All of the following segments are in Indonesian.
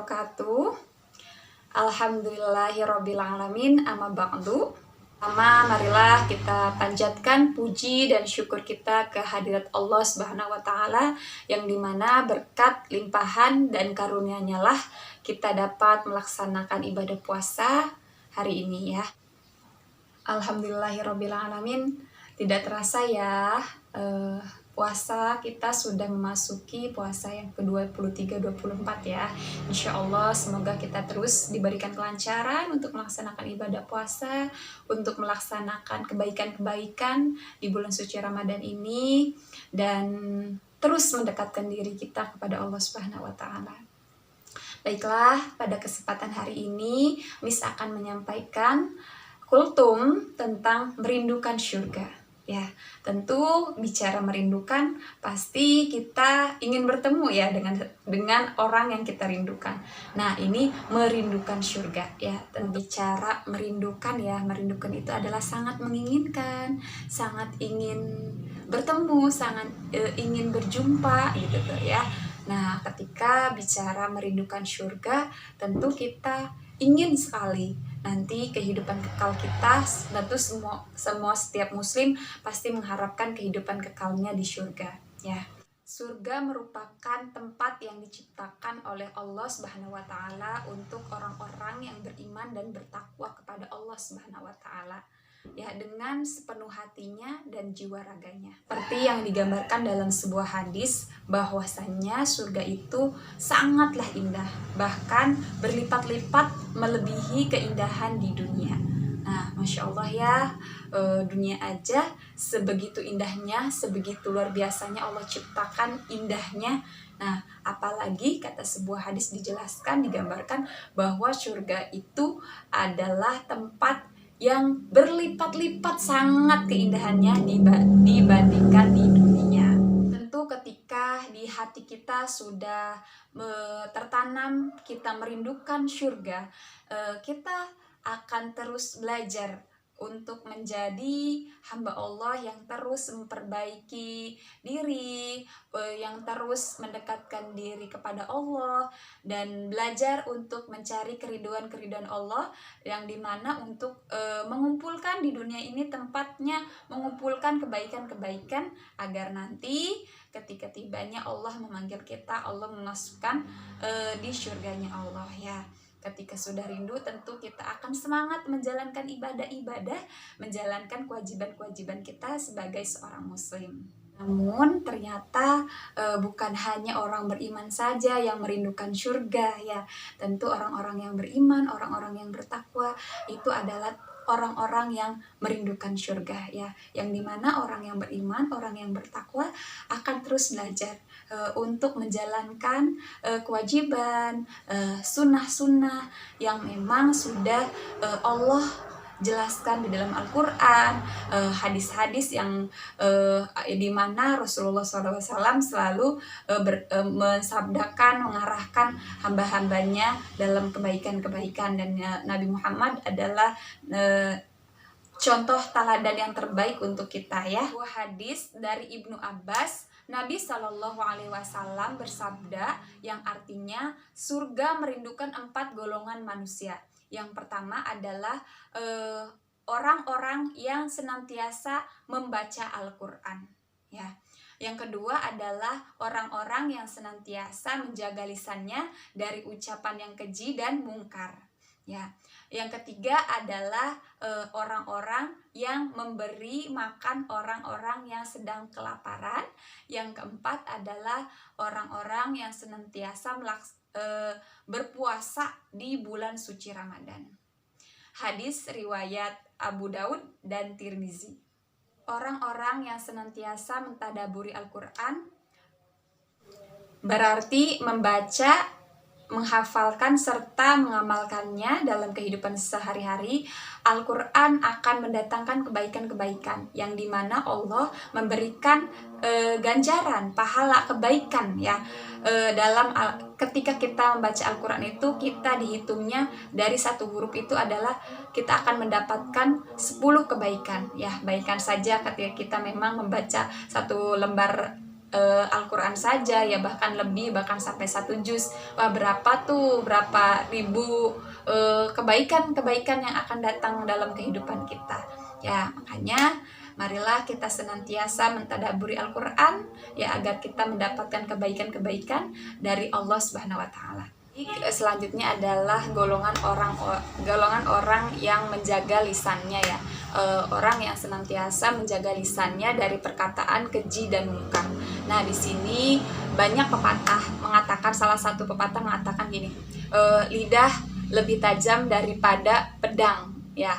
wabarakatuh. Alhamdulillahirrabbilalamin, amma ba'du. Pertama, marilah kita panjatkan puji dan syukur kita ke hadirat Allah Subhanahu wa Ta'ala, yang dimana berkat limpahan dan karunia-Nya lah kita dapat melaksanakan ibadah puasa hari ini ya. Alhamdulillahirrabbilalamin. Tidak terasa ya, puasa kita sudah memasuki puasa yang ke-23-24 ya. Insya Allah semoga kita terus diberikan kelancaran untuk melaksanakan ibadah puasa, untuk melaksanakan kebaikan-kebaikan di bulan suci Ramadan ini, dan terus mendekatkan diri kita kepada Allah Subhanahu wa Ta'ala. Baiklah, pada kesempatan hari ini Miss akan menyampaikan kultum tentang merindukan surga. Ya, tentu bicara merindukan pasti kita ingin bertemu ya dengan orang yang kita rindukan. Nah, ini merindukan surga ya. Dan bicara merindukan ya, merindukan itu adalah sangat menginginkan, sangat ingin bertemu, sangat ingin berjumpa gitu tuh ya. Nah, ketika bicara merindukan surga, tentu kita ingin sekali nanti kehidupan kekal kita. Tentu setiap muslim pasti mengharapkan kehidupan kekalnya di surga ya. Surga merupakan tempat yang diciptakan oleh Allah Subhanahu wa Ta'ala untuk orang-orang yang beriman dan bertakwa kepada Allah Subhanahu wa Ta'ala ya, dengan sepenuh hatinya dan jiwa raganya. Seperti yang digambarkan dalam sebuah hadis, bahwasannya surga itu sangatlah indah, bahkan berlipat-lipat melebihi keindahan di dunia. Nah, Masya Allah ya, dunia aja sebegitu indahnya, sebegitu luar biasanya Allah ciptakan indahnya. Nah, apalagi kata sebuah hadis dijelaskan, digambarkan bahwa surga itu adalah tempat yang berlipat-lipat sangat keindahannya dibandingkan di dunia. Tentu ketika di hati kita sudah tertanam, kita merindukan surga, kita akan terus belajar untuk menjadi hamba Allah yang terus memperbaiki diri, yang terus mendekatkan diri kepada Allah, dan belajar untuk mencari keriduan Allah, yang dimana untuk mengumpulkan di dunia ini tempatnya mengumpulkan kebaikan-kebaikan, agar nanti ketika tibanya Allah memanggil kita, Allah memasukkan di surganya Allah ya. Ketika sudah rindu, tentu kita akan semangat menjalankan ibadah-ibadah, menjalankan kewajiban-kewajiban kita sebagai seorang muslim. Namun ternyata bukan hanya orang beriman saja yang merindukan surga ya. Tentu orang-orang yang beriman, orang-orang yang bertakwa itu adalah orang-orang yang merindukan surga ya, yang dimana orang yang beriman, orang yang bertakwa akan terus belajar untuk menjalankan kewajiban, sunnah-sunnah yang memang sudah Allah jelaskan di dalam Al-Quran, hadis-hadis yang dimana Rasulullah SAW selalu mensabdakan, mengarahkan hamba-hambanya dalam kebaikan-kebaikan, dan Nabi Muhammad adalah contoh teladan yang terbaik untuk kita ya. Sebuah hadis dari Ibnu Abbas, Nabi Shallallahu Alaihi Wasallam bersabda, yang artinya surga merindukan 4 golongan manusia. Yang pertama adalah orang-orang yang senantiasa membaca Al-Quran ya. Yang kedua adalah orang-orang yang senantiasa menjaga lisannya dari ucapan yang keji dan mungkar ya. Yang ketiga adalah orang-orang yang memberi makan orang-orang yang sedang kelaparan. Yang keempat adalah orang-orang yang senantiasa berpuasa di bulan suci Ramadan. Hadis riwayat Abu Daud dan Tirmizi. Orang-orang yang senantiasa mentadaburi Al-Quran berarti membaca, menghafalkan serta mengamalkannya dalam kehidupan sehari-hari. Al-Quran akan mendatangkan kebaikan-kebaikan, yang dimana Allah memberikan ganjaran, pahala kebaikan ya. Ketika kita membaca Al-Quran itu, kita dihitungnya dari satu huruf itu adalah kita akan mendapatkan 10 kebaikan ya. Baikkan saja ketika kita memang membaca satu lembar Al-Quran saja ya, bahkan lebih, bahkan sampai 1 juz. Wah, berapa ribu kebaikan-kebaikan yang akan datang dalam kehidupan kita ya. Makanya marilah kita senantiasa mentadaburi Al-Quran ya, agar kita mendapatkan kebaikan-kebaikan dari Allah Subhanahu wa Ta'ala. Selanjutnya adalah golongan orang yang menjaga lisannya ya. Orang yang senantiasa menjaga lisannya dari perkataan keji dan mungkar. Nah, di sini banyak pepatah mengatakan, salah satu pepatah mengatakan gini, lidah lebih tajam daripada pedang ya.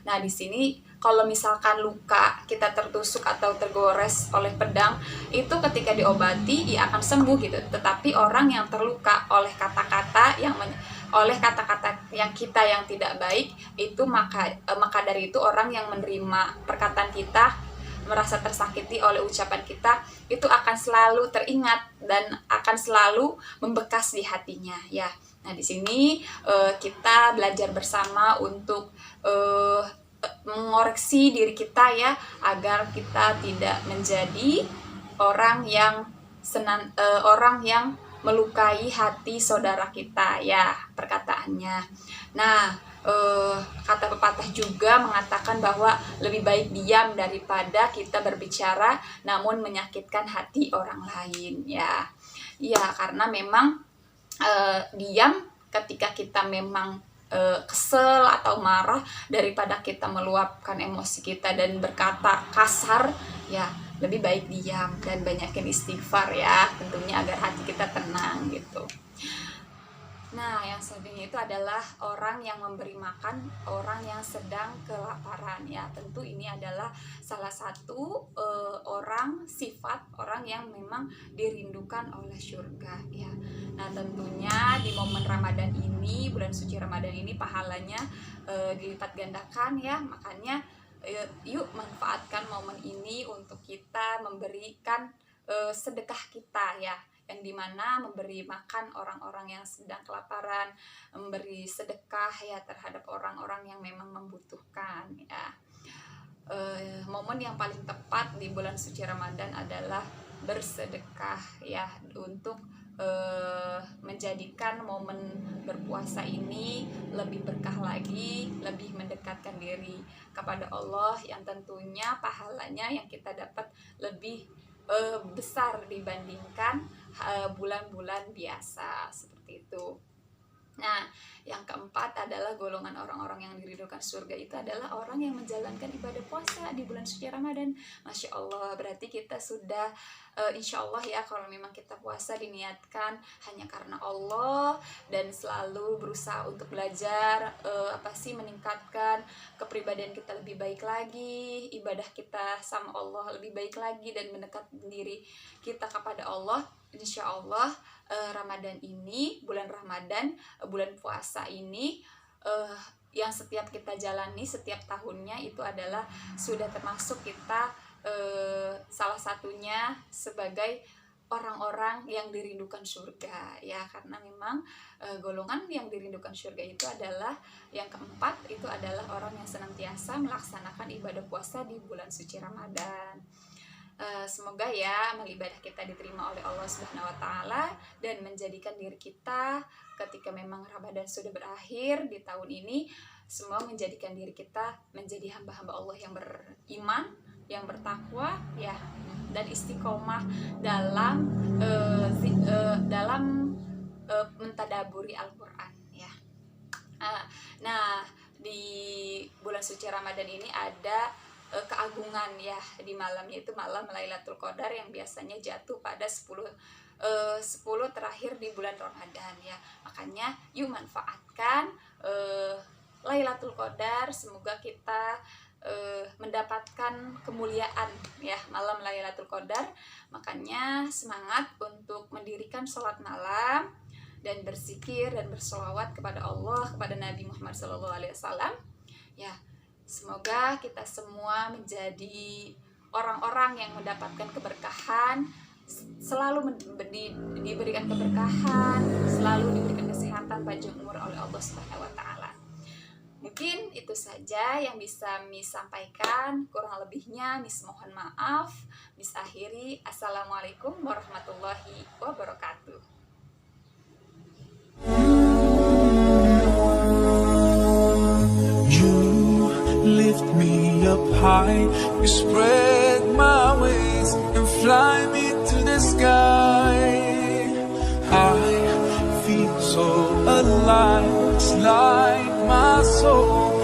Nah, di sini kalau misalkan luka kita tertusuk atau tergores oleh pedang, itu ketika diobati ya akan sembuh gitu. Tetapi orang yang terluka oleh kata-kata yang kita yang tidak baik, itu maka dari itu orang yang menerima perkataan kita, merasa tersakiti oleh ucapan kita, itu akan selalu teringat dan akan selalu membekas di hatinya ya. Nah, di sini kita belajar bersama untuk mengoreksi diri kita ya, agar kita tidak menjadi orang yang melukai hati saudara kita ya perkataannya. Nah, kata pepatah juga mengatakan bahwa lebih baik diam daripada kita berbicara namun menyakitkan hati orang lain ya. Ya, karena memang diam ketika kita memang kesel atau marah, daripada kita meluapkan emosi kita dan berkata kasar ya, lebih baik diam dan banyakin istighfar ya, tentunya agar hati kita tenang gitu. Nah, yang selanjutnya itu adalah orang yang memberi makan orang yang sedang kelaparan ya. Tentu ini adalah salah satu sifat orang yang memang dirindukan oleh surga ya. Nah, tentunya di momen Ramadan ini, bulan suci Ramadan ini, pahalanya dilipat gandakan ya. Makanya yuk manfaatkan momen ini untuk kita memberikan sedekah kita ya, yang dimana memberi makan orang-orang yang sedang kelaparan, memberi sedekah ya terhadap orang-orang yang memang membutuhkan ya. Momen yang paling tepat di bulan suci Ramadan adalah bersedekah ya, untuk menjadikan momen berpuasa ini lebih berkah lagi, lebih mendekatkan diri kepada Allah, yang tentunya pahalanya yang kita dapat lebih besar dibandingkan bulan-bulan biasa seperti itu. Nah, yang keempat adalah golongan orang-orang yang diridhokan surga itu adalah orang yang menjalankan ibadah puasa di bulan suci Ramadan. Masya Allah, berarti kita sudah insya Allah ya, kalau memang kita puasa diniatkan hanya karena Allah dan selalu berusaha untuk belajar meningkatkan kepribadian kita lebih baik lagi, ibadah kita sama Allah lebih baik lagi, dan mendekatkan diri kita kepada Allah. Insya Allah Ramadan ini, bulan Ramadan, bulan puasa ini yang setiap kita jalani setiap tahunnya itu adalah sudah termasuk kita salah satunya sebagai orang-orang yang dirindukan surga ya. Karena memang golongan yang dirindukan surga itu adalah yang keempat, itu adalah orang yang senantiasa melaksanakan ibadah puasa di bulan suci Ramadan. Semoga ya amal ibadah kita diterima oleh Allah Subhanahu wa Ta'ala, dan menjadikan diri kita ketika memang Ramadan sudah berakhir di tahun ini, semua menjadikan diri kita menjadi hamba-hamba Allah yang beriman, yang bertakwa ya, dan istiqomah dalam mentadaburi Al-Quran ya. Nah, di bulan suci Ramadan ini ada keagungan ya, di malamnya itu malam Lailatul Qadar yang biasanya jatuh pada 10 terakhir di bulan Ramadan ya. Makanya yuk manfaatkan Lailatul Qadar, semoga kita mendapatkan kemuliaan ya malam Lailatul Qadar. Makanya semangat untuk mendirikan sholat malam dan berzikir dan bersolawat kepada Allah, kepada Nabi Muhammad SAW ya. Semoga kita semua menjadi orang-orang yang mendapatkan keberkahan, selalu diberikan keberkahan, selalu diberikan kesehatan panjang umur oleh Allah Subhanahu wa Ta'ala. Mungkin itu saja yang bisa Miss sampaikan, kurang lebihnya Miss mohon maaf. Bisa akhiri. Assalamualaikum warahmatullahi wabarakatuh. You lift me up high, you spread my wings and fly me to the sky. I feel so alive, it's like my soul